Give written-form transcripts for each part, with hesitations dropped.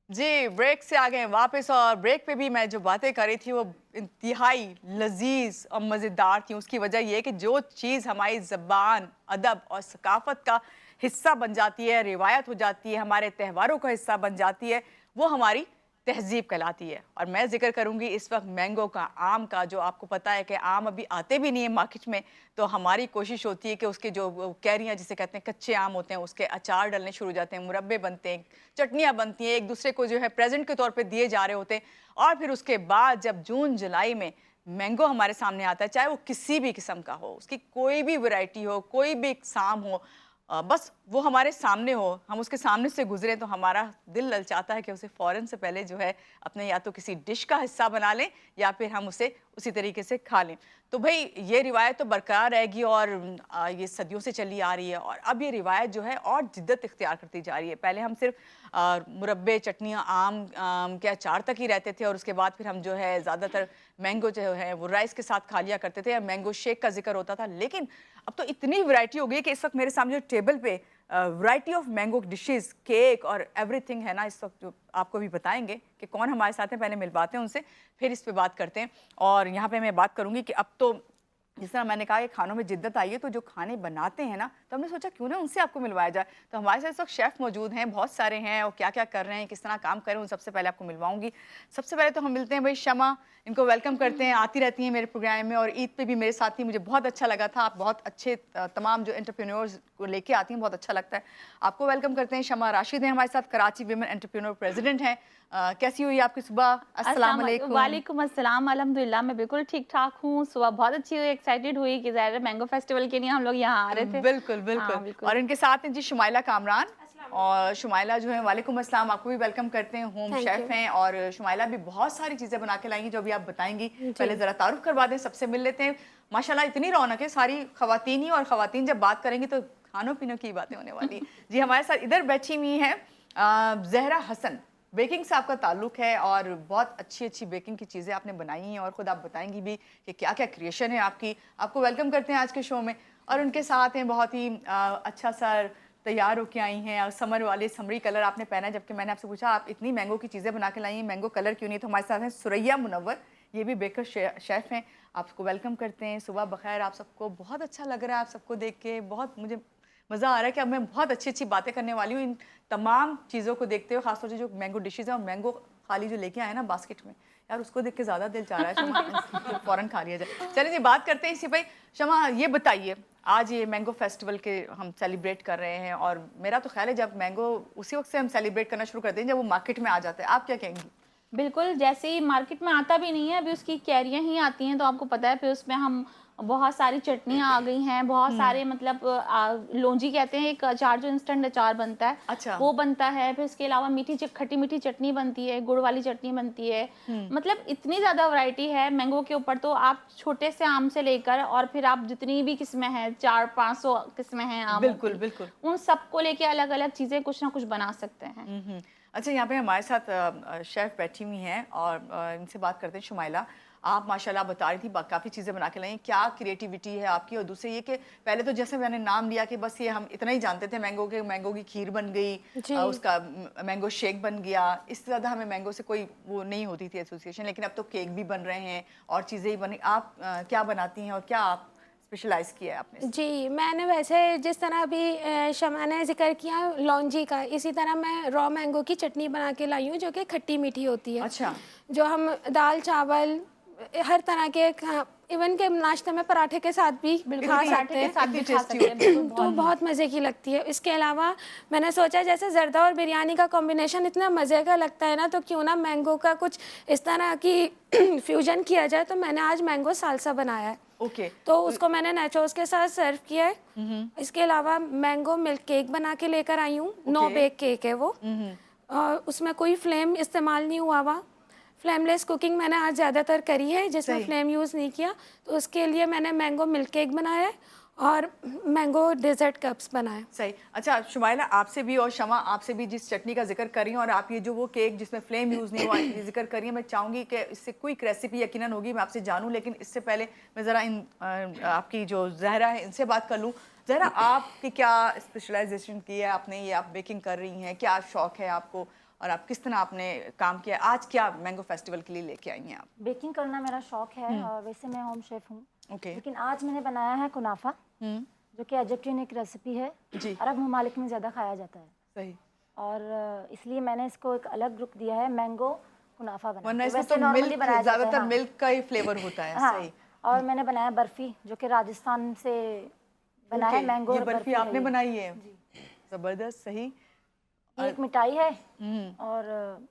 जी, break से आ गए वापस और ब्रेक पे भी मैं जो बातें कर रही थी वो इंतहाई लज़ीज़ और मज़ेदार थी। उसकी वजह ये है कि जो चीज़ हमारी ज़बान, अदब और सकाफ़त का हिस्सा बन जाती है, रिवायत हो जाती है, हमारे त्योहारों का हिस्सा बन जाती है, वो हमारी तहज़ीब कहलाती है। और मैं ज़िक्र करूँगी इस वक़्त मैंगो का, आम का। जो आपको पता है कि आम अभी आते भी नहीं है मार्केट में, तो हमारी कोशिश होती है कि उसके जो वो कैरियाँ जिसे कहते हैं कच्चे आम होते हैं, उसके अचार डलने शुरू हो जाते हैं, मुरब्बे बनते हैं, चटनियाँ बनती हैं, एक दूसरे को जो है प्रेज़ेंट के तौर पे दिए जा रहे होते हैं। और फिर उसके बाद जब जून-जुलाई में मैंगो हमारे सामने आता है, चाहे वो किसी भी किस्म का हो, उसकी कोई भी वैरायटी हो, कोई भी इकसाम हो, बस वो हमारे सामने हो, हम उसके सामने से गुज़रें तो हमारा दिल ललचाता है कि उसे फ़ौरन से पहले जो है अपने या तो किसी डिश का हिस्सा बना लें या फिर हम उसे उसी तरीके से खा लें। तो भई ये रिवायत तो बरकरार रहेगी और ये सदियों से चली आ रही है और अब ये रिवायत जो है और जिद्दत इख्तियार करती जा रही है। पहले हम सिर्फ़ मुरब्बे, चटनियाँ, आम के अचार तक ही रहते थे और उसके बाद फिर हम जो है ज़्यादातर मैंगो जो है वो राइस के साथ खा लिया करते थे या मैंगो शेक का ज़िक्र होता था। लेकिन अब तो इतनी वैरायटी हो गई है कि इस वक़्त मेरे सामने जो टेबल पे variety of mango dishes, cake और एवरीथिंग है ना, इस वक़्त जो आपको भी बताएँगे कि कौन हमारे साथ हैं, पहले मिलवाते हैं उनसे, फिर इस पे बात करते हैं। और यहाँ पे मैं बात करूँगी कि अब तो जिस तरह मैंने कहा कि खानों में जिद्दत आई है, तो जो खाने बनाते हैं ना, तो हमने सोचा क्यों ना उनसे आपको मिलवाया जाए। तो हमारे साथ इस वक़्त शेफ़ मौजूद हैं, बहुत सारे हैं और क्या-क्या कर रहे हैं, किस तरह काम कर रहे हैं, उन सबसे पहले आपको मिलवाऊँगी। सबसे पहले तो हम मिलते हैं भई शमा, इनको वेलकम करते हैं, आती रहती हैं मेरे प्रोग्राम में और ईद पे भी मेरे साथ थी, मुझे बहुत अच्छा लगा था। आप बहुत अच्छे तमाम जो एंटरप्रेन्योर्स को लेके आती हैं, बहुत अच्छा लगता है। आपको वेलकम करते हैं। शमा राशिद हैं हमारे साथ, कराची विमेन एंटरप्रेन्योर प्रेज़िडेंट हैं। कैसी हुई आपकी सुबह? अस्सलाम वालेकुम। वालेकुम अस्सलाम, अल्हम्दुलिल्लाह मैं बिल्कुल ठीक-ठाक हूँ। सुबह बहुत अच्छी हुई, एक्साइटेड हुई कि ज़ाहिर है मैंगो फेस्टिवल के लिए हम लोग यहाँ आ रहे थे। बिल्कुल, बिल्कुल। हाँ, बिल्कुल। और इनके साथ हैं जी शुमाइला कामरान और शुमाइला जो है वालेकुम अस्सलाम, आपको भी वेलकम करते हैं, होम थैंक शेफ़ यू। हैं और शुमाइला भी बहुत सारी चीज़ें बना के लाएँगी जो अभी आप बताएँगी। जी। पहले ज़रा तारुफ़ करवा दें, सबसे मिल लेते हैं। माशाल्लाह इतनी रौनक है, सारी ख़वातीन ही और ख़वातीन जब बात करेंगी तो खानों-पीनों की बातें होने वाली हैं। जी, हमारे साथ इधर बैठी हुई हैं ज़हरा हसन। बेकिंग से आपका ताल्लुक़ है और बहुत अच्छी-अच्छी बेकिंग की चीज़ें आपने बनाई हैं और ख़ुद आप बताएँगी भी कि क्या-क्या क्रिएशन है आपकी। आपको वेलकम करते हैं आज के शो में। और उनके साथ हैं बहुत ही अच्छा सा तैयार होके आई हैं और समर वाले समरी कलर आपने पहना है, जबकि मैंने आपसे पूछा आप इतनी मैंगो की चीज़ें बना के लाई हैं, मैंगो कलर क्यों नहीं? तो हमारे साथ हैं सुरैया मुनव्वर, ये भी बेकर शेफ़ हैं। आपको वेलकम करते हैं, सुबह बख़ैर आप सबको। बहुत अच्छा लग रहा है आप सबको देख के, बहुत मुझे मज़ा आ रहा है कि अब मैं बहुत अच्छी-अच्छी बातें करने वाली हूँ इन तमाम चीज़ों को देखते हुए, ख़ास तौर से जो मैंगो डिशेज़ हैं और मैंगो खाली जो लेके आए हैं ना बास्केट में, यार उसको देख के ज़्यादा दिल चाह रहा है शमा इसको फ़ौरन खा लिया जाए। चलिए जी बात करते हैं इसी पे। शमा ये बताइए, आज ये मैंगो फेस्टिवल के हम सेलिब्रेट कर रहे हैं और मेरा तो ख़्याल है जब मैंगो उसी वक़्त से हम सेलिब्रेट करना शुरू करते हैं जब वो मार्केट में आ जाता है। आप क्या कहेंगी? बिल्कुल, जैसे ही मार्केट में आता भी नहीं है, अभी उसकी कैरियाँ ही आती हैं, तो आपको पता है फिर उसमें हम बहुत सारी चटनियाँ आ गई हैं, बहुत हुँ। सारे मतलब लौंजी कहते हैं एक अचार जो इंस्टेंट अचार बनता है, अच्छा। वो बनता है। फिर इसके अलावा खट्टी-मीठी चटनी बनती है, गुड़ वाली चटनी बनती है। हुँ। मतलब इतनी ज़्यादा वैरायटी है मैंगो के ऊपर, तो आप छोटे से आम से लेकर और फिर आप जितनी भी किस्में हैं, 400-500 किस्में हैं आमों बिल्कुल, की, बिल्कुल। उन सबको लेके अलग-अलग चीज़ें कुछ ना कुछ बना सकते हैं। हुँ, हुँ। अच्छा यहाँ पे हमारे साथ शेफ़ बैठी हुई हैं और इनसे बात करते हैं शुमाइला। आप माशाल्लाह बता रही थी ब काफ़ी चीज़ें बना के लाई हैं। क्या क्रिएटिविटी है आपकी? और दूसरे ये कि पहले तो जैसे मैंने नाम लिया कि बस ये हम इतना ही जानते थे मैंगो के, मैंगो की खीर बन गई, जी। उसका मैंगो शेक बन गया। इससे ज़्यादा हमें मैंगो से कोई वो नहीं होती थी एसोसिएशन, लेकिन अब तो केक भी बन रहे हैं और चीज़ें ही बनी। आप क्या बनाती हैं और क्या आप स्पेशलाइज़ किया है आपने इसमें? जी, मैंने वैसे जिस तरह अभी शमा ने ज़िक्र किया लौंजी का, इसी तरह मैं रॉ मैंगो की चटनी बना के लाई हूँ जो कि खट्टी-मीठी होती है। अच्छा। जो हम दाल, चावल हर तरह के इवन के नाश्ते में पराठे के साथ भी बिल्कुल, खा पराठे सकते के हैं। साथ कितनी भी खा टेस्टी सकते हैं, होती है। बिल्कुल तो बहुत। बहुत मज़े की लगती है। इसके अलावा मैंने सोचा जैसे ज़र्दा और बिरयानी का कॉम्बिनेशन इतना मज़े का लगता है ना, तो क्यों ना मैंगो का कुछ इस तरह की फ्यूज़न किया जाए, तो मैंने आज मैंगो सालसा बनाया है। ओके। तो तो उसको मैंने nachos के साथ सर्व किया है। हुँ, हुँ। इसके अलावा मैंगो मिल्क केक बना के लेकर आई हूँ, नो ओके। बेक केक है वो। हुँ, हुँ। उसमें कोई फ्लेम इस्तेमाल नहीं हुआ हुआ। फ्लेमलेस कुकिंग मैंने आज ज़्यादातर करी है, जिसमें सही। फ्लेम यूज़ नहीं किया। तो उसके लिए मैंने मैंगो मिल्क केक बनाया है और मैंगो डेज़र्ट कप्स बनाए। सही। अच्छा शुमाइला आपसे भी और शमा आपसे भी जिस चटनी का ज़िक्र कर रही हैं और आप ये जो वो केक जिसमें फ्लेम यूज़ नहीं हुआ ये ज़िक्र कर रही हैं, मैं चाहूँगी कि इससे क्विक रेसिपी यकीनन होगी, मैं आपसे जानूँ, लेकिन इससे पहले मैं ज़रा आपकी जो ज़हरा है इनसे बात कर लूँ। ज़हरा आपकी क्या स्पेशलाइज़ेशन की है आपने, ये आप बेकिंग कर रही हैं, क्या शौक है आपको? और आप किस तरह आपने काम किया। आज क्या मैंगो फेस्टिवल के लिए लेके आई हैं आप? बेकिंग करना मेरा शौक है और वैसे मैं होम शेफ हूँ। ओके। लेकिन आज मैंने बनाया है कुनाफा, जो कि इजिप्टियन एक रेसिपी है, जी। अरब ममालिक में ज़्यादा खाया जाता है। सही। और इसलिए मैंने इसको एक अलग लुक दिया है, मैंगो कुनाफा वरना बनाया। इसमें वैसे तो नॉर्मली मिल्क, बनाया जाता है। ज्यादातर हाँ। मिल्क का ही फ्लेवर होता है। हाँ। सही। और मैंने बनाया बर्फी, जो कि राजस्थान से बना है। ओके, मैंगो ये बर्फी आपने है ये। बनाई है? जबरदस्त। सही। ये एक मिठाई है। और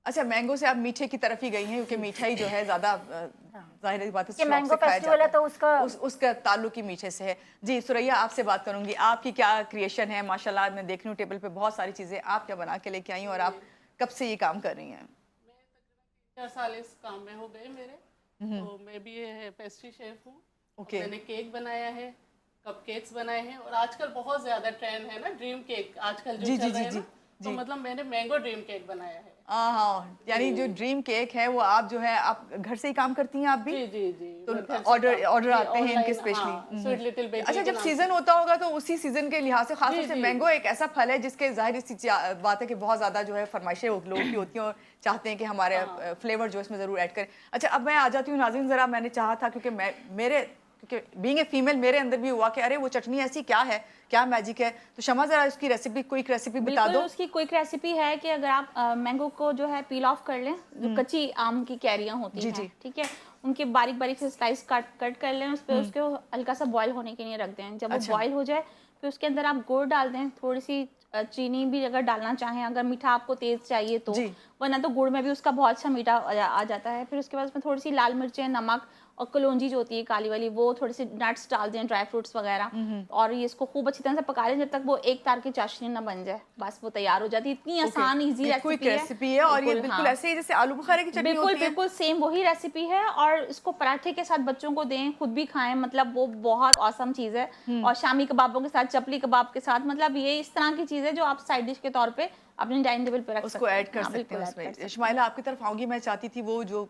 अच्छा, मैंगो से आप मीठे की तरफ ही गई हैं, क्योंकि मिठाई जो है ज्यादा जाहिर सी बात है कि शौक मैंगो से खाया फेस्टिवल जाता है तो उसका ताल्लुक ही मीठे से है। जी सुरैया, आपसे बात करूंगी, आपकी क्या क्रिएशन है? माशाल्लाह मैं देख रही हूँ टेबल पे बहुत सारी चीजें आप क्या बना के लेके आई हैं, और आप कब से ये काम कर रही हैं? 4 साल इस काम में हो गए मेरे। तो मैं भी पेस्ट्री शेफ हूँ। ओके। मैंने केक बनाया है, कपकेक्स बनाए हैं, और आजकल बहुत ज्यादा ट्रेंड है ना ड्रीम केक, आजकल जो जी, चल जी, रहा है जी, ना, तो जी। मतलब मैंने मैंगो ड्रीम केक बनाया है। हाँ, यानी जो ड्रीम केक है वो आप जो है आप घर से ही काम करती हैं आप भी? जी जी जी। तो मैं घर से ऑर्डर काम- आते जी, हैं इनके ऑनलाइन, स्पेशली? हाँ, स्वीट लिटिल बेकरी अच्छा, के जब नाम सीजन से। होता होगा तो उसी सीजन के लिहाज से खास जी, तौर से जी। मैंगो एक ऐसा फल है जिसके जाहिर सी बात है कि बहुत ज्यादा जो है फरमाइशें लोगों की होती हैं और चाहते हैं कि हमारे फ्लेवर जो है इसमें जरूर ऐड करें। अच्छा, अब मैं आ जाती हूँ नाज़रीन, जरा मैंने चाहा था क्योंकि बीइंग ए फीमेल मेरे अंदर भी हुआ कि अरे वो चटनी ऐसी क्या है, क्या मैजिक है। तो शमा जरा उसकी रेसिपी, क्विक रेसिपी बता बिल्कुल, दो। उसकी क्विक रेसिपी है कि अगर आप मैंगो को जो है पील ऑफ कर लें, जो कच्ची आम की कैरियां होती जी, हैं, जी। ठीक है, उनके बारीक बारीक से स्लाइस कट कर लें, उस पर उसको हल्का सा बॉईल होने के लिए रख दें। जब वो अच्छा। बॉईल हो जाए फिर उसके अंदर आप गुड़ डाल दें, थोड़ी सी चीनी भी अगर डालना चाहें, अगर मीठा आपको तेज चाहिए तो, जी। वरना तो गुड़ में भी उसका बहुत अच्छा मीठा आ जाता है। फिर उसके बाद उसमें थोड़ी सी लाल मिर्चें, नमक और कलौंजी जो होती है काली वाली, वो थोड़ी सी नट्स डाल दें, ड्राई फ्रूट्स वगैरह, और ये इसको खूब अच्छी तरह से पका लें जब तक वो एक तार की चाशनी ना बन जाए। बस वो तैयार हो जाती है। इतनी आसान इजी क्विक रेसिपी रेसिपी है, और ये बिल्कुल हाँ। ऐसे ही जैसे आलू बुखारे की चटनी बिल्कुल होती है। बिल्कुल सेम वही रेसिपी है, और इसको पराठे के साथ बच्चों को दें, खुद भी खाएं, मतलब वो बहुत औसम चीज़ है। और शामी कबाबों के साथ, चपली कबाब के साथ, मतलब ये इस तरह की चीज़ है जो आप साइड डिश के तौर पे अपने डाइनिंग टेबल पे रख उसको सकते हैं। ऐड कर हाँ, सकते बिल्कुल हैं ऐड कर सकते उसमें। हैं। शमाइला, आपकी तरफ आऊंगी। मैं चाहती थी वो जो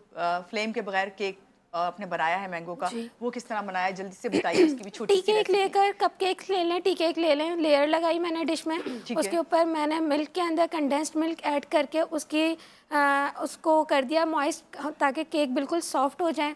फ्लेम के बगैर केक आपने बनाया है मैंगो का, जी। वो किस तरह बनाया है, जल्दी से बताइए। उसकी भी छोटी टी सी केक रेसिपी। लेकर कपकेक ले लें, टी केक ले लें, लेयर लगाई मैंने डिश में, है। उसके ऊपर मैंने मिल्क के अंदर कंडेंस्ड मिल्क ऐड करके उसको कर दिया मॉइस्ट, ताकि केक बिल्कुल सॉफ्ट हो जाए।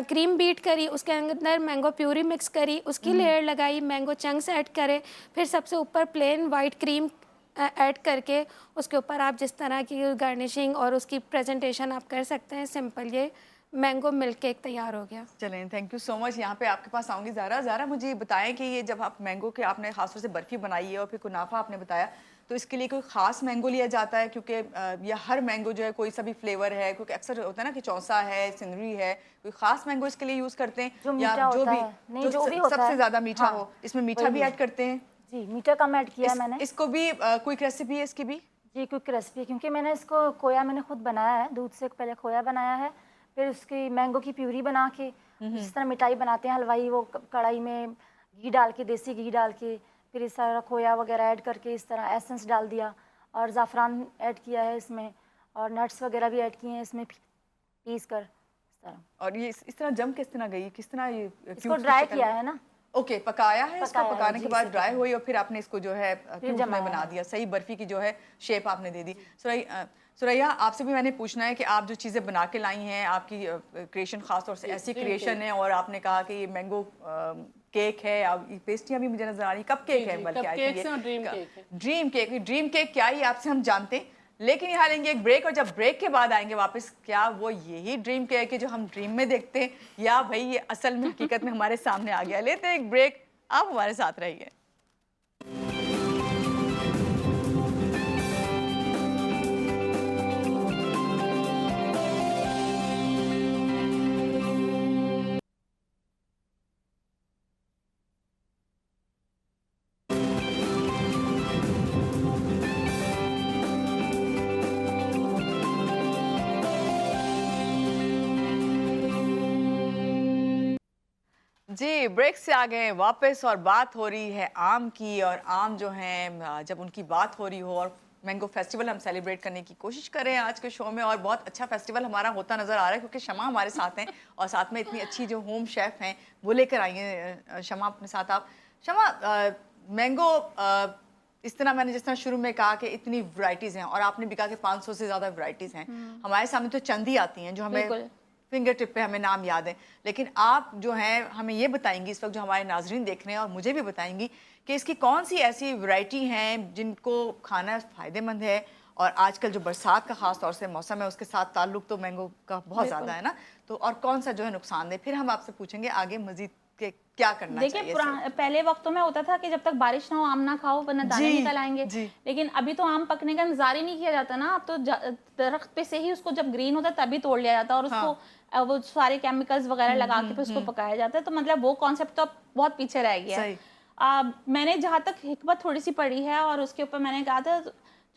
क्रीम बीट करी, उसके अंदर मैंगो प्यूरी मिक्स करी, उसकी लेयर लगाई, मैंगो चंक्स ऐड करे, फिर सबसे ऊपर प्लेन वाइट क्रीम ऐड करके उसके ऊपर आप जिस तरह की गार्निशिंग और उसकी प्रेजेंटेशन आप कर सकते हैं। सिंपल ये मैंगो मिल्क केक तैयार हो गया। चलें, थैंक यू सो मच। यहाँ पे आपके पास आऊंगी। ज़ारा मुझे बताएं कि ये जब आप मैंगो के आपने खासतौर से बर्फ़ी बनाई है और फिर कुनाफा आपने बताया, तो इसके लिए कोई ख़ास मैंगो लिया जाता है? क्योंकि या हर मैंगो जो है कोई सा भी फ्लेवर है, क्योंकि अक्सर होता है ना कि चौसा है, सिंगरी है, कोई ख़ास मैंगो इसके लिए यूज़ करते हैं? जो या मीठा जो होता भी है। नहीं, जो भी होता सबसे है। ज़्यादा मीठा हाँ, हो, इसमें मीठा वही भी है। ऐड करते हैं? जी, मीठा कम ऐड किया है मैंने। इसको भी क्विक रेसिपी है इसकी भी? जी, क्विक रेसिपी है, क्योंकि मैंने इसको खोया मैंने खुद बनाया है। दूध से पहले खोया बनाया है, फिर उसकी मैंगो की प्यूरी बना के, जिस तरह मिठाई बनाते हैं हलवाई, वो कढ़ाई में घी डाल के, देसी घी डाल के, फिर इस तरह खोया वगैरह ऐड करके इस तरह एसेंस डाल दिया, और ज़ाफ़रान ऐड किया है इसमें, और नट्स वगैरह भी ऐड किए हैं इसमें पीस कर इस तरह। और ये इस तरह जम किस तरह गई, किस तरह ये इसको ड्राई किया है ना। ओके, पकाया है इसको, पकाया है, पकाने के जी, बाद इसे ड्राई हुई और फिर आपने इसको जो है क्यूब्स में जमाया बना है। दिया। सही बर्फी की जो है शेप आपने दे दी। सुरैया, आपसे भी मैंने पूछना है कि आप जो चीज़ें बना के लाई हैं, आपकी क्रिएशन खास तौर से ऐसी क्रिएशन है, और आपने कहा कि ये मैंगो केक है, अब ये पेस्ट्रियाँ भी मुझे नजर आ रही, कप केक है बल्कि आई कपकेक्स और ड्रीम केक है। ड्रीम केक क्या ही आपसे हम जानते हैं, लेकिन यहाँ लेंगे एक ब्रेक, और जब ब्रेक के बाद आएंगे वापस, क्या वो यही ड्रीम केक है जो हम ड्रीम में देखते हैं, या भाई ये असल में हकीकत में हमारे सामने आ गया। लेते हैं एक ब्रेक, आप हमारे साथ रहिए। जी, ब्रेक से आ गए वापस, और बात हो रही है आम की। और आम जो हैं, जब उनकी बात हो रही हो, और मैंगो फेस्टिवल हम सेलिब्रेट करने की कोशिश कर रहे हैं आज के शो में, और बहुत अच्छा फेस्टिवल हमारा होता नज़र आ रहा है, क्योंकि शमा हमारे साथ हैं, और साथ में इतनी अच्छी जो होम शेफ़ हैं वो लेकर आई हैं शमा अपने साथ। आप शमा, मैंगो इस तरह मैंने जिस तरह शुरू में कहा कि इतनी वैरायटीज़ हैं और आपने भी कहा कि 500 से ज़्यादा वैरायटीज़ हैं। हमारे सामने तो चंद ही आती हैं जो हमें बिल्कुल। फिंगर टिप पे हमें नाम याद है, लेकिन आप जो हैं हमें ये बताएंगी इस वक्त जो हमारे नाजरीन देख रहे हैं और मुझे भी बताएंगी कि इसकी कौन सी ऐसी वैरायटी हैं जिनको खाना फ़ायदेमंद है। और आजकल जो बरसात का ख़ास तौर से मौसम है उसके साथ ताल्लुक़ तो मैंगो का बहुत ज़्यादा है ना, तो और कौन सा जो है नुकसानदेह, फिर हम आपसे पूछेंगे आगे मज़ीद के क्या करना देखिए चाहिए। पहले वक्तों में होता था कि जब तक बारिश ना हो आम ना खाओ वरना दाने जी, निकल आएंगे। जी। लेकिन अभी तो आम पकने का इंतजार ही नहीं किया जाता ना, अब तो दरख्त पे से ही उसको जब ग्रीन होता है तभी तोड़ लिया जाता है और उसको वो सारे केमिकल्स वगैरह लगा के फिर उसको पकाया जाता है। तो मतलब वो कॉन्सेप्ट तो अब बहुत पीछे रह गया है। मैंने जहाँ तक हिकमत थोड़ी सी पढ़ी है और उसके ऊपर मैंने कहा था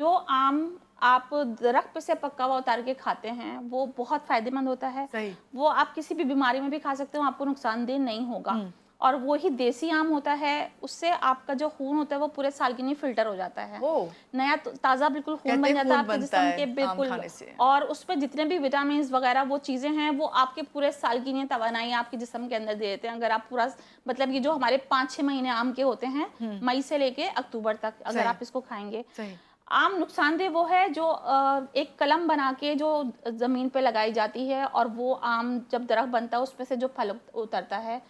जो आम आप दरख्त पे से पका हुआ उतार के खाते हैं वो बहुत फायदेमंद होता है। वो आप किसी भी बीमारी में भी खा सकते हो, आपको नुकसानदेह नहीं होगा। और वो ही देसी आम होता है, उससे आपका जो खून होता है वो पूरे साल के लिए फिल्टर हो जाता है। नया ताज़ा बिल्कुल खून बन जाता है आपके जिस्म के, बिल्कुल। और उसमें जितने भी विटामिन वगैरह वो चीज़ें हैं वो आपके पूरे साल की लिए तवानाई आपके जिस्म के अंदर दे देते हैं। अगर आप पूरा मतलब ये जो हमारे 5-6 महीने आम के होते हैं मई से लेके अक्टूबर तक, अगर आप इसको खाएंगे। आम नुकसानदेह वो है जो एक कलम बना के जो जमीन पे लगाई जाती है और वो आम जब दरख्त बनता है उसमें से जो फल उतरता है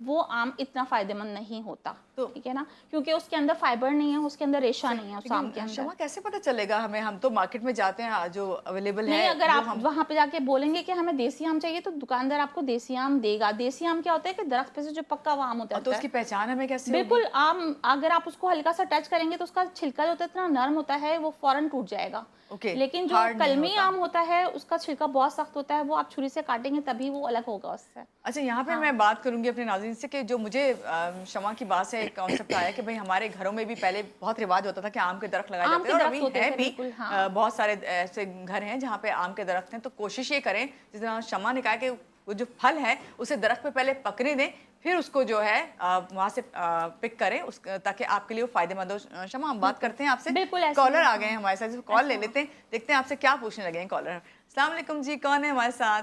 वो आम इतना फायदेमंद नहीं होता। ठीक है ना, क्योंकि उसके अंदर फाइबर नहीं है, उसके अंदर रेशा नहीं है उस आम के अंदर। शमा कैसे पता चलेगा हमें? हम तो मार्केट में जाते हैं जो अवेलेबल है। नहीं, अगर आप वहाँ पे जाके बोलेंगे कि हमें देसी आम चाहिए तो दुकानदार आपको देसी आम देगा। देसी आम क्या होता है कि दरख्त पे से जो पक्का हुआ आम होता है। तो उसकी पहचान हमें कैसे? बिल्कुल, आम अगर आप उसको हल्का सा टच करेंगे तो उसका छिलका जो होता है इतना नरम होता है वो फौरन टूट जाएगा। लेकिन जो कलमी आम होता है उसका छिलका बहुत सख्त होता है, वो आप छुरी से काटेंगे तभी वो अलग होगा उससे। अच्छा, यहाँ पे मैं बात करूंगी अपने नाज़रीन से कि जो मुझे शमा की बात से एक कॉन्सेप्ट आया कि भाई हमारे घरों में भी पहले बहुत रिवाज होता था कि आम के दरख्त लगाए जाते हैं और अभी है भी बहुत सारे ऐसे घर हैं जहाँ पे आम के दरख्त हैं। तो कोशिश ये करें जिस तरह शमा ने कहा कि वो जो फल है उसे दरख्त पे पहले पकने दें, फिर उसको जो है वहाँ से पिक करें ताकि आपके लिए वो फायदेमंद हो। शमा, हम बात करते हैं आपसे। कॉलर आ गए हैं हमारे साथ, कॉल ले लेते हैं, देखते हैं आपसे क्या पूछने लगे हैं कॉलर। अस्सलाम वालेकुम जी, कौन है हमारे साथ?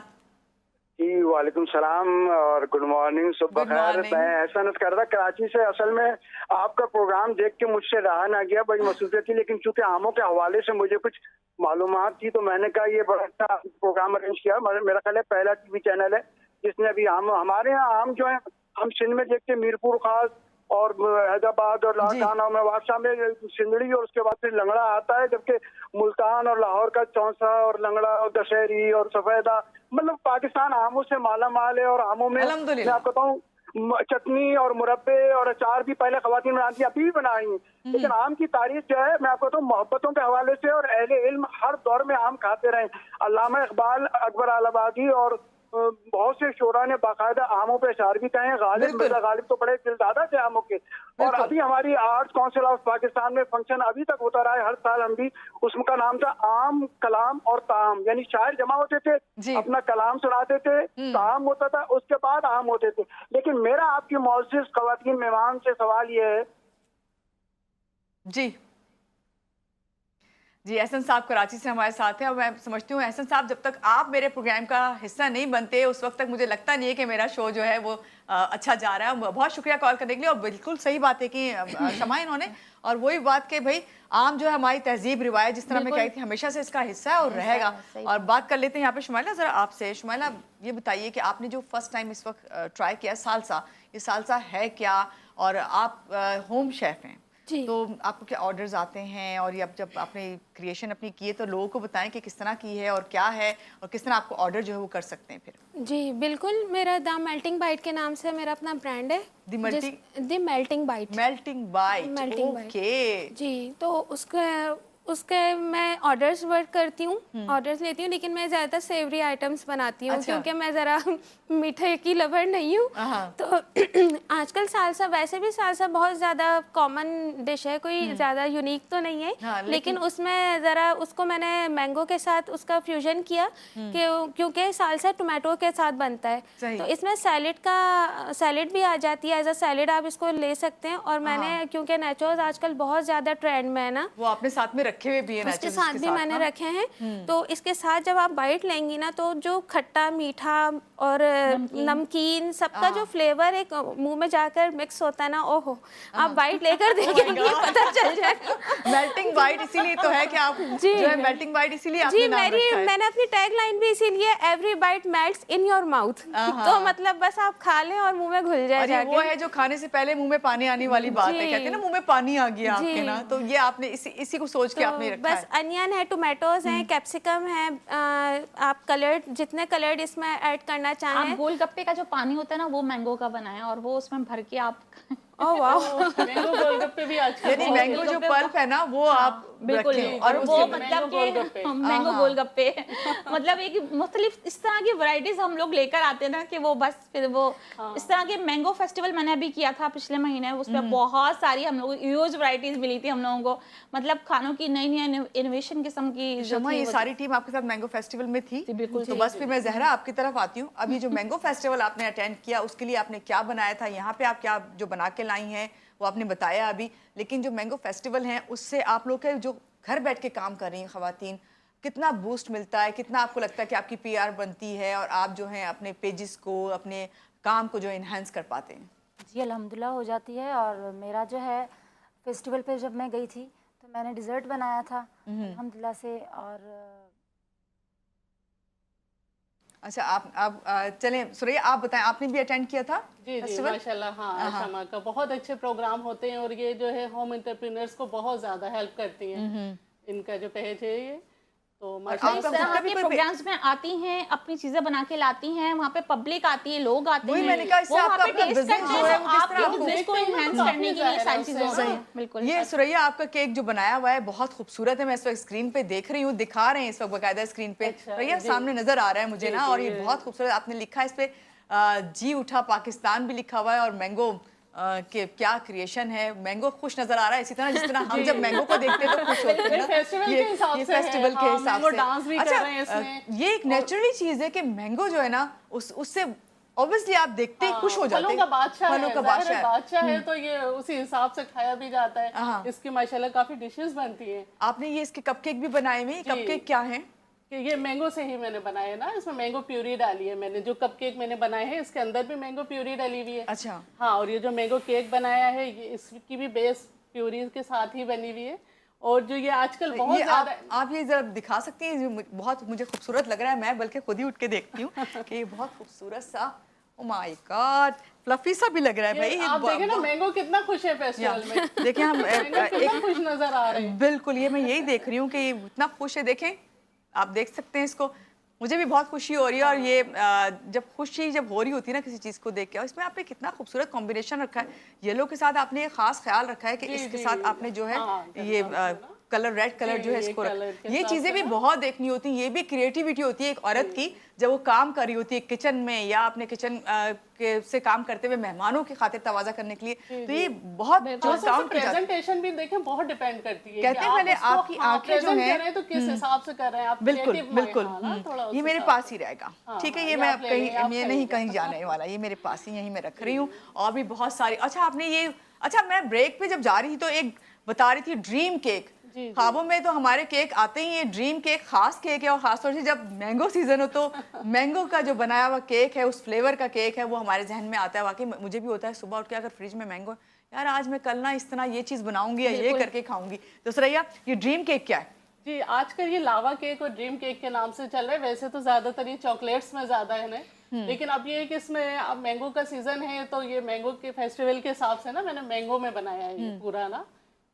जी वालेकुम सलाम और गुड मॉर्निंग, सुबह खैर। मैं ऐसा नस कर रहा कराची से। असल में आपका प्रोग्राम देख के मुझसे रहा ना गया, बड़ी मसरूफियत थी, लेकिन चूंकि आमों के हवाले से मुझे कुछ मालूमात थी तो मैंने कहा ये बड़ा अच्छा प्रोग्राम अरेंज किया। मेरा ख्याल है पहला टीवी चैनल है जिसने अभी आम, हमारे यहाँ आम जो है हम सिंध में देखते हैं मीरपुर खास और हैदराबाद और लाहौर और मेवात में सिंदड़ी और उसके बाद फिर लंगड़ा आता है, जबकि मुल्तान और लाहौर का चौंसा और लंगड़ा और दशहरी और सफेदा, मतलब पाकिस्तान आमों से माला माल है। और आमों में मैं आपको बताऊं चटनी और मुरब्बे और अचार भी पहले खवातीन बनाती, अभी भी बनाई। लेकिन आम की तारीफ जो है मैं आपको बताऊं मोहब्बतों के हवाले से और अहले इल्म हर दौर में आम खाते रहे। अल्लामा इकबाल, अकबर आलाबादी और बहुत से शोरा ने बाकायदा आमों पे अशार भी कहे। गालिब तो बड़े दिलदादा थे आमों के। और अभी हमारी आर्ट्स काउंसिल ऑफ पाकिस्तान में फंक्शन अभी तक होता रहा है हर साल। हम भी उसका नाम था आम, कलाम और ताम, यानी शायर जमा होते थे, अपना कलाम सुनाते थे, ताम होता था, उसके बाद आम होते थे। लेकिन मेरा आपकी मौजूद खवातीन मेहमान से सवाल ये है जी, एहसन साहब कराची से हमारे साथ हैं और मैं समझती हूँ एहसन साहब जब तक आप मेरे प्रोग्राम का हिस्सा नहीं बनते उस वक्त तक मुझे लगता नहीं है कि मेरा शो जो है वो अच्छा जा रहा है। बहुत शुक्रिया कॉल करने के लिए। और बिल्कुल सही बात है कि शमा इन्होंने, और वही बात कि भाई आम जो है हमारी तहजीब रिवायत जिस तरह मैं कही थी हमेशा से इसका हिस्सा है और रहेगा। और बात कर लेते हैं यहाँ पे शुमाइला ज़रा आपसे। शुमाइला, ये बताइए कि आपने जो फर्स्ट टाइम इस वक्त ट्राई किया सालसा, ये सालसा है क्या? और आप होम शेफ हैं तो आपको क्या ऑर्डर्स आते हैं? और जब आपने क्रिएशन अपनी की है तो लोगों को बताएं कि किस तरह की है और क्या है और किस तरह आपको ऑर्डर जो है वो कर सकते हैं फिर। जी बिल्कुल, मेरा द मेल्टिंग बाइट के नाम से मेरा अपना ब्रांड है। The melting bite. Melting bite, okay जी। तो उसके मैं ऑर्डर्स वर्क करती हूँ, ऑर्डर्स लेती हूँ, लेकिन मैं ज़्यादातर सेवरी आइटम्स बनाती हूँ क्योंकि मैं ज़रा मीठे की लवर नहीं हूँ। तो आजकल सालसा, वैसे भी सालसा बहुत ज़्यादा कॉमन डिश है, कोई ज़्यादा यूनिक तो नहीं है। लेकिन उसमें ज़रा उसको मैंने मैंगो के साथ उसका फ्यूजन किया क्योंकि सालसा टोमेटो के साथ बनता है तो इसमें सैलेड भी आ जाती है। एज अ सैलेड आप इसको ले सकते हैं। और मैंने क्योंकि नेचोस आजकल बहुत ज़्यादा ट्रेंड में है ना, वो आपने साथ में रखे हुए भी हैं उसके naturals साथ भी मैंने ना? रखे हैं। तो इसके साथ जब आप बाइट लेंगी ना तो जो खट्टा मीठा और नमकीन सबका जो फ्लेवर एक मुंह में जाकर मिक्स होता है ना, ओहो, आप बाइट लेकर देखेंगी पता चल जाएगा। मेल्टिंग बाइट इसीलिए तो है कि आप जी। जो है मेल्टिंग बाइट इसीलिए जी, आपने नाम रखा है। मैंने अपनी टैग लाइन भी इसीलिए every bite melts in your mouth, तो मतलब बस आप खा लें और मुंह में घुल जाए अरे वो जाके। है जो खाने से पहले मुंह में पानी आने वाली बात है, जी। कहते हैं ना मुंह में पानी आ गया आपके जी। ना, तो ये आपने इसी को सोच के आपने तो रखा बस है। अनियन है, टोमेटोज हैं, कैप्सिकम है, आप कलर्ड जितने कलर्ड इसमें ऐड करना आप चाहें। गोलगप्पे का जो पानी होता है ना वो मैंगो का बना है और वो उसमें भर के आप ओह वाह, मैंगो गोलगप्पे भी आजकल यानी बहुत मैंगो जो पल्प है ना वो आप बिल्कुल रखें और वो उसके- मतलब मैंगो गोलगप्पे। कि मैंगो गोलगप्पे मतलब एक मुख्तलिफ इस तरह की वैरायटीज हम लोग लेकर आते हैं ना कि वो बस फिर वो इस तरह के मैंगो फेस्टिवल मैंने अभी किया था पिछले महीने, उसमें बहुत सारी हम लोग ह्यूज वैरायटीज मिली थी हम लोगों को, मतलब खानों की नई नई इनोवेशन किस्म की जो शमा, थी ये वो सारी टीम आपके साथ मैंगो फेस्टिवल में थी? बिल्कुल तो बस फिर मैं जहरा आपकी तरफ आती हूँ। अभी जो मैंगो फेस्टिवल आपने अटेंड किया उसके लिए आपने क्या बनाया था, यहाँ पे आप क्या जो बना के लाई हैं वो आपने बताया अभी, लेकिन जो मैंगो फेस्टिवल है उससे आप लोग के जो घर बैठ के काम कर रही हैं खवातीन, कितना बूस्ट मिलता है, कितना आपको लगता है कि आपकी PR बनती है और आप जो हैं अपने पेजेस को, अपने काम को जो इन्हांस कर पाते हैं? जी अल्हम्दुलिल्लाह हो जाती है। और मेरा जो है फेस्टिवल पे जब मैं गई थी तो मैंने डिज़र्ट बनाया था अल्हम्दुलिल्लाह से। और अच्छा, आप चलें सुरैया, आप बताएं, आपने भी अटेंड किया था जी फेस्टिवल? माशाल्लाह। हाँ, शमा का बहुत अच्छे प्रोग्राम होते हैं और ये जो है होम एंटरप्रेन्योर्स को बहुत ज्यादा हेल्प करती हैं। इनका जो पेज है ये तो आप माशाल्लाह इस तो तरह खुद का भी के कोई प्रोग्राम्स में आती हैं, अपनी चीजें बना के लाती हैं, वहाँ पे पब्लिक आती है, लोग आते वही हैं, मैंने कहा, इससे वो आपका वहाँ पे अपना टेस्ट business करते जो हैं, है तो वो किस आपके तरह आपको बिजनेस को देखते हैं इनहेंस तो करने के लिए काफी सारी चीजें ज़ाहिर है होती हैं। बिल्कुल ये सुरैया आपका केक जो बनाया हुआ है बहुत खूबसूरत है, मैं इस वक्त स्क्रीन पे देख रही हूँ, दिखा रहे हैं इस वक्त बकायदा स्क्रीन पे। अच्छा, सुरैया जी। सामने नजर आ रहा है मुझे जी, ना, जी, और ये ये- बहुत खूबसूरत आपने लिखा है इस पे जी उठा पाकिस्तान भी लिखा हुआ है, और मैंगो के क्या क्रिएशन है, मैंगो खुश नजर आ रहा है इसी तरह जिस तरह हम जब मैंगो को देखते हैं तो खुश होते हैं ये ना। फेस्टिवल के हिसाब ये से है, फेस्टिवल के हाँ, हिसाब मैंगो से डांस भी कर रहे हैं इसमें। ये एक नेचुरली चीज है कि मैंगो जो है ना उससे ऑब्वियसली आप देखते ही खुश हो जाते फलों हैं। का बादशाह फलों है, का ज़ाहिर है, बादशाह है। बादशाह है तो ये उसी हिसाब से खाया भी जाता हाँ। है। इसकी माशाल्लाह काफी डिशेस बनती हैं। आपने ये इसके कपकेक भी बनाए हुए हैं, जी। कपकेक क्या हैं? कि ये मैंगो से ही मैंने बनाए ना, इसमें मैंगो प्यूरी डाली है मैंने। जो कपकेक मैंने बनाए हैं इसके अंदर भी मैंगो प्यूरी डाली हुई है। अच्छा। हाँ, और ये जो मैंगो केक बनाया है ये इसकी भी बेस प्यूरी के साथ ही बनी हुई है। और जो ये आजकल बहुत ये ज्यादा आप ये जरा दिखा सकती हैं, ये बहुत मुझे खूबसूरत लग रहा है, मैं बल्कि खुद ही उठ के देखती हूँ कि ये बहुत खूबसूरत सा, ओ माय गॉड, फ्लफी सा भी लग रहा है भाई। ये आप देखें ना मैंगो कितना खुश है फेस्टिवल में। देखिए हम मैंगो कितना खुश नजर आ रहे हैं। बिल्कुल, ये मैं यही देख रही हूँ कि ये इतना खुश है, देखें आप देख सकते हैं इसको, मुझे भी बहुत खुशी हो रही है। और ये जब खुशी जब हो रही होती है ना किसी चीज़ को देख के, और इसमें आपने कितना खूबसूरत कॉम्बिनेशन रखा है, येलो के साथ आपने एक खास ख्याल रखा है कि इसके साथ आपने जो है हाँ, ये कलर, रेड कलर जो है ये इसको कलर के ये साथ चीज़ें भी ना। बहुत देखनी होती हैं, ये भी क्रिएटिविटी होती है एक औरत की जब वो काम कर रही होती है किचन में या अपने किचन के से काम करते हुए मेहमानों की खातिर तवाज़ा करने के लिए, तो ये बहुत काउंट की जाती है। प्रेजेंटेशन भी देखें बहुत डिपेंड करती है। कहते हैं पहले आपकी आंखें जो हैं तो किस हिसाब से कर रहे हैं आप। बिल्कुल creative बिल्कुल mind, हाँ ना, थोड़ा उस ये मेरे हिसाब पास ही रहेगा, हाँ, ठीक है, हाँ, ये ये मैं आप ले लें, आप ये सही नहीं है। कहीं जाने वाला, ये मेरे पास ही यहीं मैं रख रही हूँ। और भी बहुत सारी, अच्छा आपने ये, अच्छा मैं ब्रेक पे जब जा रही थी तो एक बता रही थी ड्रीम केक, जी। ख्वाबों में तो हमारे केक आते ही, ये ड्रीम केक खास केक है, और खासतौर से जब मैंगो सीजन हो तो मैंगो का जो बनाया हुआ केक है, उस फ्लेवर का केक है, वो हमारे जहन में आता है। वाकई मुझे भी होता है सुबह उठ के अगर फ्रिज में मैंगो, यार आज मैं कल ना इस तरह ये चीज़ बनाऊंगी या ये करके खाऊंगी। तो सुरैया, ये ड्रीम केक क्या है? जी, आजकल ये लावा केक और ड्रीम केक के नाम से चल रहा है। वैसे तो ज्यादातर ये चॉकलेट्स में ज्यादा है ना, लेकिन अब ये है कि इसमें अब मैंगो का सीजन है तो ये मैंगो के फेस्टिवल के हिसाब से ना मैंने मैंगो में बनाया है ये पूरा ना।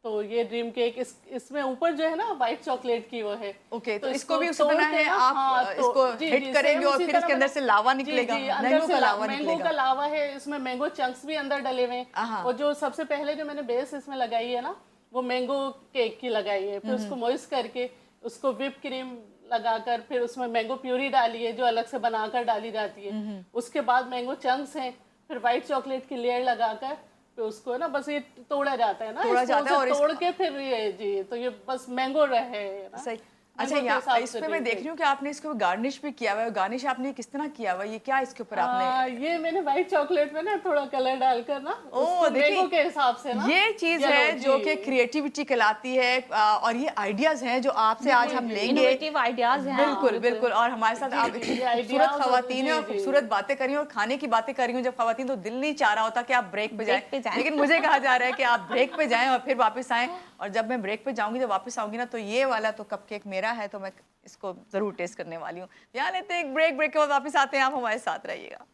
तो ये ड्रीम केक इसमें ऊपर जो है ना व्हाइट चॉकलेट की वो है। ओके, तो इसको भी उसी तोड़ तरह के है, ना, आप हाँ, तो- इसको जी, हिट जी, करेंगे सेम और उसी फिर तरह इसके अंदर मैंने- से लावा जी, निकलेगा, जी, अंदर मैंगो से का लावा मैंगो निकलेगा। का लावा है, इसमें मैंगो चंक्स भी अंदर डले हुए आहा। हैं। और जो सबसे पहले जो मैंने बेस इसमें लगाई है ना वो मैंगो केक की लगाई है। फिर उसको मॉइस्ट करके उसको व्हिप क्रीम लगाकर फिर उसमें मैंगो प्यूरी डाली है जो अलग से बनाकर डाली जाती है। उसके बाद मैंगो चंक्स हैं, फिर व्हाइट चॉकलेट की लेयर लगाकर फिर उसको ना बस ये तोड़ा जाता है ना, तोड़ा इस जाता है और तोड़ के फिर ये जी, तो ये बस मैंगो रहे ना। सही। अच्छा, मैंगो के यहाँ हिसाब इस से पे मैं break देख रही हूँ कि आपने इसको गार्निश भी किया हुआ है। गार्निश आपने किस तरह किया हुआ है? ये क्या इसके ऊपर आपने? ये मैंने व्हाइट चॉकलेट में ना थोड़ा कलर डालकर ना उसको देखिए, मैंगो के हिसाब से ना ये चीज yellow, है जो जी। कि क्रिएटिविटी कहलाती है, और ये आइडियाज हैं जो आपसे आज हम लेंगे। इनोवेटिव आइडियाज हैं। बिल्कुल बिल्कुल। और हमारे साथ आप जी, खूबसूरत ideas और खवातीन हैं और जी, जी। खूबसूरत बातें करी और खाने की बातें करी हूँ जब खवातीन, तो दिल नहीं चाह रहा होता कि आप ब्रेक पे ब्रेक पे जाएं, जाएं। लेकिन मुझे कहा जा रहा है कि आप ब्रेक पे जाएं और फिर वापस आएं। और जब मैं ब्रेक पे जाऊंगी, जब वापस आऊंगी ना, तो ये वाला तो कपकेक मेरा है, तो मैं इसको जरूर टेस्ट करने वाली हूँ। यहाँ लेते हैं एक ब्रेक, ब्रेक के बाद वापस आते हैं, आप हमारे साथ रहिएगा।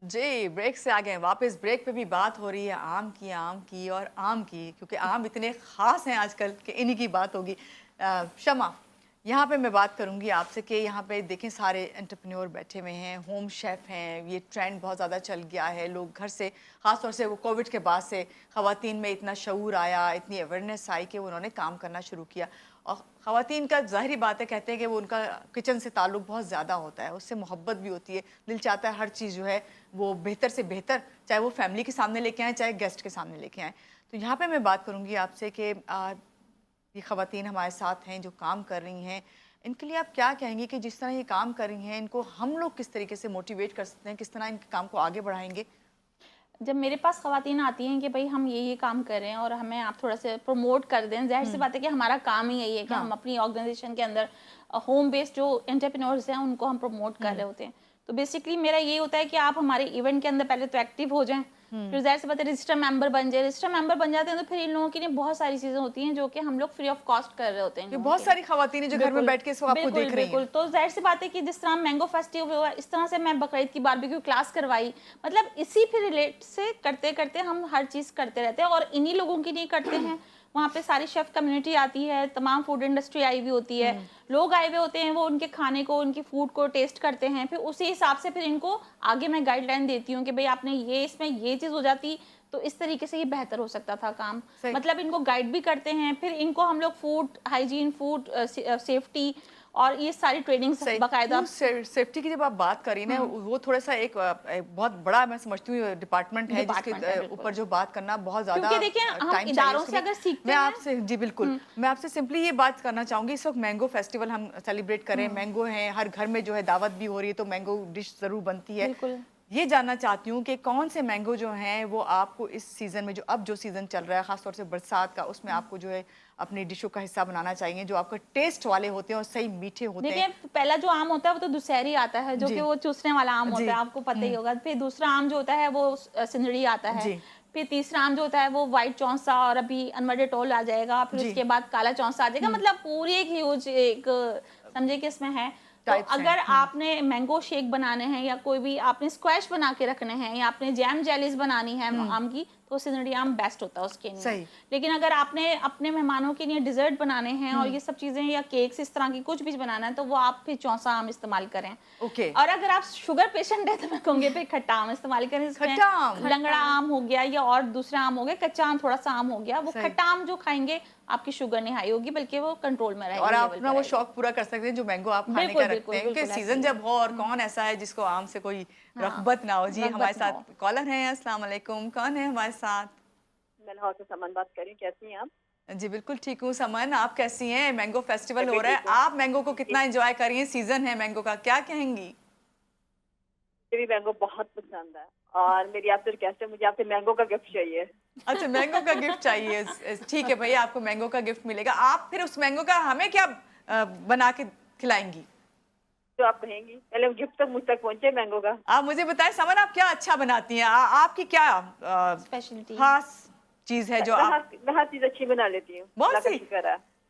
जी, ब्रेक से आ गए हैं वापस। ब्रेक पे भी बात हो रही है आम की और आम की, क्योंकि आम इतने ख़ास हैं आजकल कि इन्हीं की बात होगी। शमा, यहाँ पे मैं बात करूँगी आपसे कि यहाँ पे देखें सारे एंटरप्रेन्योर बैठे हुए हैं, होम शेफ़ हैं। ये ट्रेंड बहुत ज़्यादा चल गया है, लोग घर से, ख़ास तौर से वो कोविड के बाद से ख़वातीन में इतना शऊर आया, इतनी अवेयरनेस आई कि उन्होंने काम करना शुरू किया। और ख़वातीन का ज़ाहिरी बात है, कहते हैं कि वो उनका किचन से ताल्लुक़ बहुत ज़्यादा होता है, उससे मोहब्बत भी होती है। दिल चाहता है हर चीज़ जो है वो बेहतर से बेहतर, चाहे वो फैमिली के सामने लेके आएँ, चाहे गेस्ट के सामने लेके आएँ। तो यहाँ पे मैं बात करूँगी आपसे कि ये ख़वातीन हमारे साथ हैं जो काम कर रही हैं, इनके लिए आप क्या कहेंगी कि जिस तरह ये काम कर रही हैं, इनको हम लोग किस तरीके से मोटिवेट कर सकते हैं, किस तरह इनके काम को आगे बढ़ाएंगे? जब मेरे पास ख़वातीन आती हैं कि भाई हम ये काम कर रहे हैं और हमें आप थोड़ा सा प्रमोट कर दें, ज़ाहिर सी बात है कि हमारा काम ही यही है कि हम अपनी ऑर्गेनाइजेशन के अंदर होम बेस्ड जो एंटरप्रेन्योर्स हैं उनको हम प्रमोट कर रहे होते हैं। तो बेसिकली मेरा ये होता है कि आप हमारे इवेंट के अंदर पहले तो एक्टिव हो जाएं, फिर ज़ाहिर सी बात है रजिस्टर मेंबर बन जाए। रजिस्टर मेंबर बन जाते हैं तो फिर इन लोगों के लिए बहुत सारी चीज़ें होती हैं जो कि हम लोग फ्री ऑफ कॉस्ट कर रहे होते हैं। ये बहुत सारी ख़वातीन जो घर में बैठ के इसको आपको बिल्कुल, देख रही हैं। बिल्कुल। तो ज़ाहिर सी बात है कि जिस तरह मैंगो फेस्टिवल हुआ, इस तरह से मैं बकरीद की बारबेक्यू क्लास करवाई, मतलब इसी फिर रिलेट से करते करते हम हर चीज़ करते रहते हैं और इन्हीं लोगों के लिए करते हैं। वहाँ पे सारी शेफ कम्युनिटी आती है, तमाम फूड इंडस्ट्री आई हुई होती है, लोग आए हुए होते हैं, वो उनके खाने को, उनकी फूड को टेस्ट करते हैं। फिर उसी हिसाब से फिर इनको आगे मैं गाइडलाइन देती हूँ कि भाई आपने ये इसमें ये चीज़ हो जाती तो इस तरीके से ये बेहतर हो सकता था काम। मतलब इनको गाइड भी करते हैं, फिर इनको हम लोग फूड हाइजीन, फूड सेफ्टी और ये सारी ट्रेनिंग्स बाकायदा। सेफ्टी की जब आप बात करी ना, वो थोड़ा सा एक बहुत बड़ा मैं समझती हूँ डिपार्टमेंट है जिसके ऊपर जो बात करना बहुत ज्यादा क्योंकि देखिए हम इदारों से अगर सीखते मैं हैं। आपसे जी बिल्कुल, मैं आपसे सिंपली ये बात करना चाहूंगी, इस वक्त मैंगो फेस्टिवल हम सेलिब्रेट करें, मैंगो है, हर घर में जो है दावत भी हो रही है तो मैंगो डिश जरूर बनती है। ये जानना चाहती हूँ कि कौन से मैंगो जो हैं वो आपको इस सीज़न में, जो अब जो सीज़न चल रहा है खासतौर से बरसात का, उसमें आपको जो है अपनी डिशों का हिस्सा बनाना चाहिए, जो आपका टेस्ट वाले होते हैं और सही मीठे होते हैं। देखिए पहला जो आम होता है वो तो दुशहरी आता है, जो कि वो चूसने वाला आम होता है, आपको पता ही होगा। फिर दूसरा आम जो होता है वो सिंदड़ी आता है। फिर तीसरा आम जो होता है वो व्हाइट चौंसा, और अभी अनवर डेटोल आ जाएगा। फिर उसके बाद काला चौंसा आ जाएगा। मतलब पूरी एक ह्यूज एक समझे कि इसमें है। तो अगर आपने मैंगो शेक बनाने हैं या कोई भी आपने स्क्वैश बना के रखने हैं या आपने जैम जेलीज बनानी है आम की, तो सिंदड़ी आम बेस्ट होता है उसके लिए। लेकिन अगर आपने अपने मेहमानों के लिए डिजर्ट बनाने हैं और ये सब चीजें या केक्स इस तरह की कुछ भी बनाना है, तो वो आप फिर चौंसा आम इस्तेमाल करें। और अगर आप शुगर पेशेंट है तो मैं कहूँगी फिर खट्टा आम इस्तेमाल करें। लंगड़ा आम हो गया या और दूसरा आम हो गया, कच्चा आम थोड़ा सा आम हो गया, वो खट्टा आम जो खाएंगे आपकी शुगर नहीं हाई होगी बल्कि वो कंट्रोल में रहेगी। और आप अपना वो शौक पूरा कर सकते हैं जो मैंगो आप खाने का रखते हैं, क्योंकि सीजन जब हो, और कौन ऐसा है जिसको आम से कोई रग़बत ना हो। जी हमारे साथ कॉलर हैं, अस्सलाम वालेकुम, कौन है हमारे साथ? मैं लाहौर से समन बात कर रही हूँ, कैसी हैं आप? जी बिल्कुल ठीक हूँ समन, आप कैसी हैं? मैंगो फेस्टिवल हो रहा है, आप मैंगो को कितना एंजॉय कर रही हैं? सीजन है मैंगो का, क्या कहेंगी? मुझे भी मैंगो बहुत पसंद है और मेरी आपसे रिक्वेस्ट है, मुझे आपसे मैंगो का गिफ्ट चाहिए। अच्छा मैंगो का गिफ्ट चाहिए, ठीक है भैया, आपको मैंगो का गिफ्ट मिलेगा। आप फिर उस मैंगो का हमें क्या बना के खिलाएंगी? जो आप कहेंगी, पहले गिफ्ट तक मुझ तक पहुंचे मैंगो का। आप मुझे बताएं समन, आप क्या अच्छा बनाती हैं? आपकी क्या स्पेशलिटी खास चीज है जो आप? मैं हर चीज अच्छी बना लेती हूँ। बहुत सी।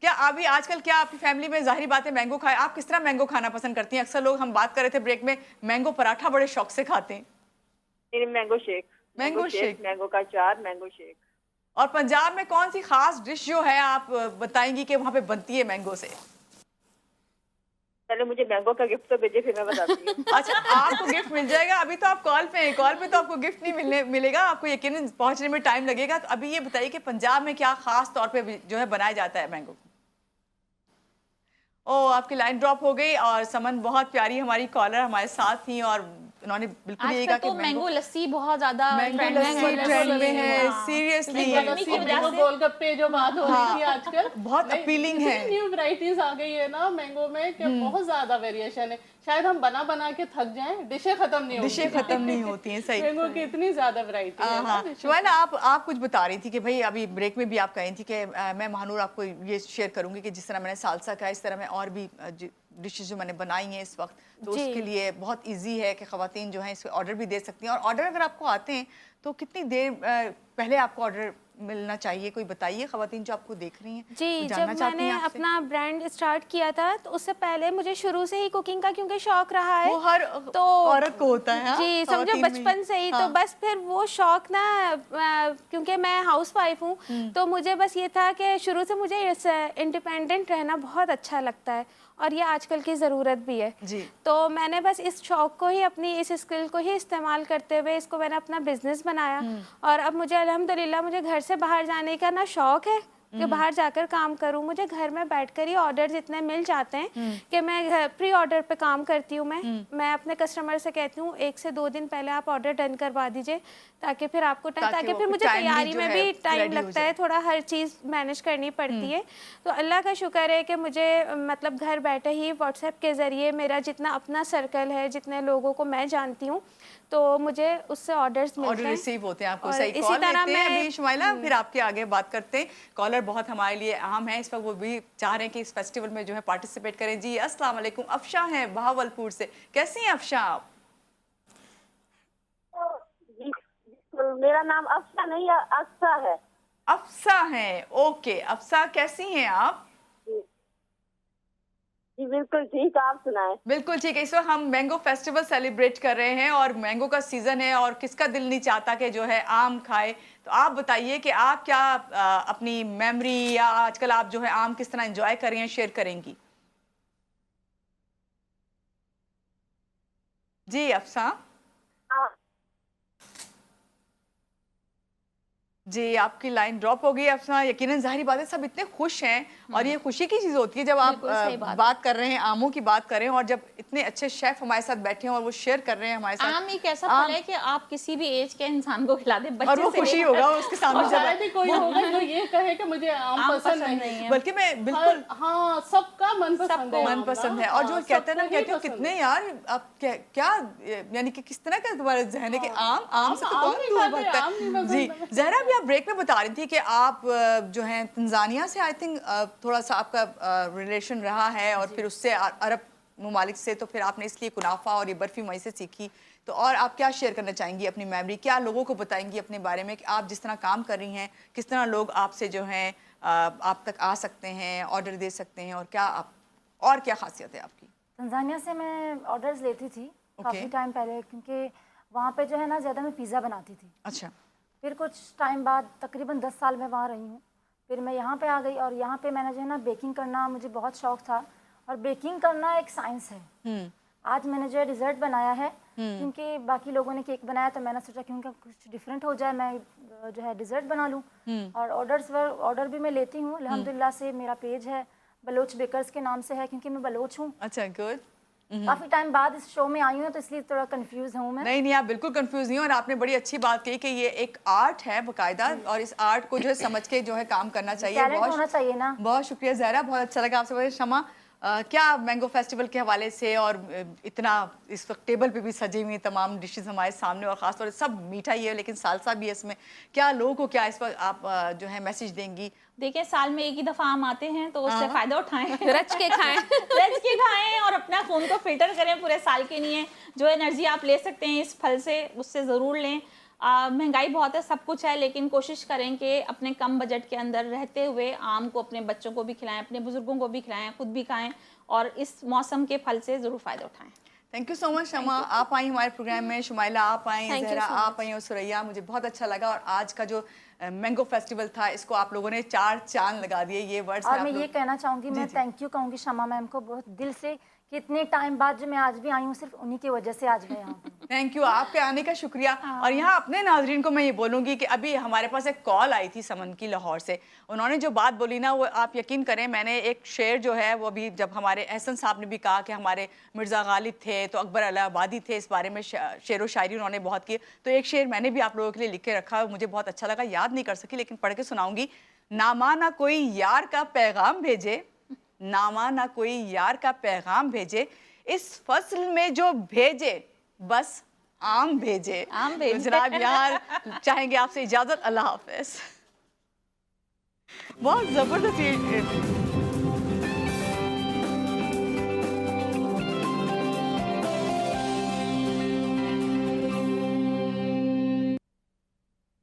क्या अभी आजकल क्या आपकी फैमिली में, जाहिर बात है मैंगो खाए, आप किस तरह मैंगो खाना पसंद करती हैं? अक्सर लोग, हम बात कर रहे थे ब्रेक में, मैंगो पराठा बड़े शौक से खाते हैं। मैंगो शेक, मैंगो का अचार, मैंगो शेक। और पंजाब में कौन सी खास डिश जो है आप बताएंगी कि वहाँ पे बनती है मैंगो से? पहले मुझे मैंगो का गिफ्ट तो भेजे, फिर मैं बताती हूँ। अच्छा, आपको गिफ्ट मिल जाएगा। अभी तो आप कॉल पे हैं, कॉल पे तो आपको गिफ्ट नहीं मिलेगा, आपको यकीनन पहुंचने में टाइम लगेगा। तो अभी ये बताइए कि पंजाब में क्या खास तौर पे जो है बनाया जाता है मैंगो? ओ, आपकी लाइन ड्रॉप हो गई। और समन, बहुत प्यारी हमारी कॉलर हमारे साथ थी और उन्होंने बिल्कुल यही कहा आजकल कि तो मैंगो लस्सी बहुत ज्यादा मैंगो लस्सी ट्रेंड में है। सीरियसली मैंगो गोलगप्पे जो बात हो रही थी आजकल, बहुत अपीलिंग है। न्यू वैरायटीज आ गई है ना मैंगो में कि बहुत ज्यादा वेरिएशन है। शायद हम बना बना के थक जाएं, डिशें खत्म नहीं होती हैं। सही मैंगो की इतनी ज्यादा वैरायटी है ना। शुमाइला, आप कुछ बता रही थी कि भाई अभी ब्रेक में भी आप कही थी कि मैं महानूर आपको ये शेयर करूंगी कि जिस तरह मैंने सालसा का, इस तरह मैं और भी डिशेज जो मैंने बनाई हैं इस वक्त, तो उसके लिए बहुत इजी है कि खवातीन जो हैं इस ऑर्डर भी दे सकती हैं। और ऑर्डर अगर आपको आते हैं तो कितनी देर पहले आपको ऑर्डर मिलना चाहिए, कोई बताइए खवातीन जो आपको देख रही हैं। जी, जब मैंने अपना ब्रांड स्टार्ट किया था तो उससे पहले मुझे शुरू से ही कुकिंग का क्योंकि शौक रहा है, वो हर तो औरत को होता है। जी, समझो बचपन से ही। तो बस फिर वो शौक ना, क्योंकि मैं हाउस वाइफ हूँ, तो मुझे बस ये था कि शुरू से मुझे इंडिपेंडेंट रहना बहुत अच्छा लगता है और ये आजकल की ज़रूरत भी है जी। तो मैंने बस इस शौक को ही, अपनी इस स्किल को ही इस्तेमाल करते हुए इसको मैंने अपना बिजनेस बनाया। और अब मुझे अल्हम्दुलिल्लाह मुझे घर से बाहर जाने का ना शौक है कि बाहर जाकर काम करूं। मुझे घर में बैठकर ही ऑर्डर्स इतने मिल जाते हैं कि मैं प्री ऑर्डर पे काम करती हूँ। मैं अपने कस्टमर से कहती हूँ 1 से 2 दिन पहले आप ऑर्डर डन करवा दीजिए, ताकि फिर आपको ताकि फिर मुझे तैयारी में भी टाइम लगता है, थोड़ा हर चीज़ मैनेज करनी पड़ती है। तो अल्लाह का शुक्र है कि मुझे मतलब घर बैठे ही व्हाट्सएप के ज़रिए मेरा जितना अपना सर्कल है, जितने लोगों को मैं जानती हूँ, तो मुझे उससे ऑर्डर्स मिलते हैं, रिसीव होते हैं। आपको सही इसी कॉल तरह लेते हैं अभी शुमाइला, फिर आपके आगे बात करते हैं। कॉलर बहुत हमारे लिए अहम है इस वक्त, वो भी चाह रहे हैं कि इस फेस्टिवल में जो है पार्टिसिपेट करें। जी अस्सलाम वालेकुम, अफशा हैं बहावलपुर से। कैसी हैं अफशा आप? मेरा नाम अफसा नहीं है, अफसा है। अफसा हैं, ओके। अफसा, कैसी हैं आप? जी बिल्कुल ठीक, आप सुनाएं। बिल्कुल ठीक है। इस वक्त हम मैंगो फेस्टिवल सेलिब्रेट कर रहे हैं और मैंगो का सीजन है और किसका दिल नहीं चाहता कि जो है आम खाए। तो आप बताइए कि आप क्या अपनी मेमोरी या आजकल आप जो है आम किस तरह एंजॉय कर रही हैं, शेयर करेंगी? जी अफसा। जी, आपकी लाइन ड्रॉप हो गई अफसा। यकीनन जाहिर बात है सब इतने खुश हैं और ये खुशी की चीज़ होती है जब आप बात कर रहे हैं, आमों की बात कर रहे हैं और जब इतने अच्छे शेफ हमारे साथ बैठे हैं और वो शेयर कर रहे हैं हमारे साथ। आम एक ऐसा फल है कि आप किसी भी एज के इंसान को खिला दे, बच्चे और वो से खुशी होगा उसके सामने जब शायद ही कोई होगा जो ये कहे कि मुझे आम पसंद नहीं है। बल्कि मैं बिल्कुल हाँ, सबका मनपसंद है, मनपसंद है। और जो कहते हैं ना, कहते हो कितने यार आप क्या यानी कि किस तरह का तुम्हारा जहन है कि आम से तो कौन दूर भागता है। जी जहरा, अभी आप ब्रेक में बता रही थी कि आप जो है तंजानिया से आई थिंक थोड़ा सा आपका रिलेशन रहा है और फिर उससे अरब ममालिक से, तो फिर आपने इसलिए कुनाफा और ये बर्फी वहीं से सीखी। तो और आप क्या शेयर करना चाहेंगी अपनी मेमोरी, क्या लोगों को बताएंगी अपने बारे में कि आप जिस तरह काम कर रही हैं, किस तरह लोग आपसे जो हैं आप तक आ सकते हैं, ऑर्डर दे सकते हैं, और क्या खासियत है आपकी? तंजानिया से मैं ऑर्डर्स लेती थी काफ़ी टाइम पहले, क्योंकि वहाँ पे जो है ना ज़्यादा मैं पिज़्ज़ा बनाती थी। अच्छा। फिर कुछ टाइम बाद, तकरीबन 10 साल मैं वहाँ रही हूँ, फिर मैं यहाँ पे आ गई और यहाँ पे मैंने जो है ना बेकिंग करना मुझे बहुत शौक था, और बेकिंग करना एक साइंस है। आज मैंने जो है डिज़र्ट बनाया है, क्योंकि बाकी लोगों ने केक बनाया तो मैंने सोचा क्योंकि कुछ डिफरेंट हो जाए, मैं जो है डिज़र्ट बना लूँ। और ऑर्डर भी मैं लेती हूँ अल्हम्दुलिल्लाह से। मेरा पेज है बलोच बेकर्स के नाम से है, क्योंकि मैं बलोच हूँ। अच्छा, गुड। काफी टाइम बाद इस शो में आई हूँ तो इसलिए थोड़ा कंफ्यूज हूँ मैं। नहीं, आप बिल्कुल कंफ्यूज नहीं हो, और आपने बड़ी अच्छी बात कही कि ये एक आर्ट है बाकायदा, और इस आर्ट को जो है समझ के जो है काम करना चाहिए। टैलेंट होना चाहिए ना। बहुत शुक्रिया ज़हरा, बहुत अच्छा लगा आपसे। शमा, क्या मैंगो फेस्टिवल के हवाले से, और इतना इस वक्त टेबल पे भी सजी हुई तमाम डिशेस हमारे सामने, और ख़ासतौर से सब मीठा ही है लेकिन सालसा भी है इसमें, क्या लोगों को क्या इस वक्त आप जो है मैसेज देंगी? देखिए, साल में एक ही दफ़ा आम आते हैं तो उससे फ़ायदा उठाएं, रच के खाएं और अपना खून को फिल्टर करें पूरे साल के लिए। जो एनर्जी आप ले सकते हैं इस फल से, उससे ज़रूर लें। महंगाई बहुत है, सब कुछ है, लेकिन कोशिश करें कि अपने कम बजट के अंदर रहते हुए आम को अपने बच्चों को भी खिलाएं, अपने बुजुर्गों को भी खिलाएं, खुद भी खाएं, और इस मौसम के फल से ज़रूर फ़ायदा उठाएं। थैंक यू सो मच शमा, आप आई हमारे प्रोग्राम में, शुमाइला आप आई, ज़हरा आप आई और सुरैया, मुझे बहुत अच्छा लगा। और आज का जो मैंगो फेस्टिवल था, इसको आप लोगों ने 4 चांद लगा दिए, ये वर्ड्स। और मैं ये कहना चाहूँगी, मैं थैंक यू कहूँगी शमा मैम को बहुत दिल से, कि इतने टाइम बाद जो मैं आज भी आई हूँ सिर्फ उन्हीं की वजह से आज मैं यहाँ पर हूँ। थैंक यू, आपके आने का शुक्रिया। और यहाँ अपने नाजरीन को मैं ये बोलूँगी कि अभी हमारे पास एक कॉल आई थी समन की लाहौर से। उन्होंने जो बात बोली ना, वो आप यकीन करें, मैंने एक शेर जो है वो अभी जब हमारे एहसन साहब ने भी कहा कि हमारे मिर्ज़ा गालिब थे तो अकबर इलाहाबादी थे, इस बारे में शेर व शायरी उन्होंने बहुत की, तो एक शेर मैंने भी आप लोगों के लिए लिख के रखा, मुझे बहुत अच्छा लगा, याद नहीं कर सकी लेकिन पढ़ के सुनाऊंगी। नामा ना कोई यार का पैगाम भेजे, नामा ना कोई यार का पैगाम भेजे, इस फसल में जो भेजे बस आम भेजे। आम भेजे। तो जनाब यार चाहेंगे आपसे इजाजत, अल्लाह हाफिज। बहुत जबरदस्त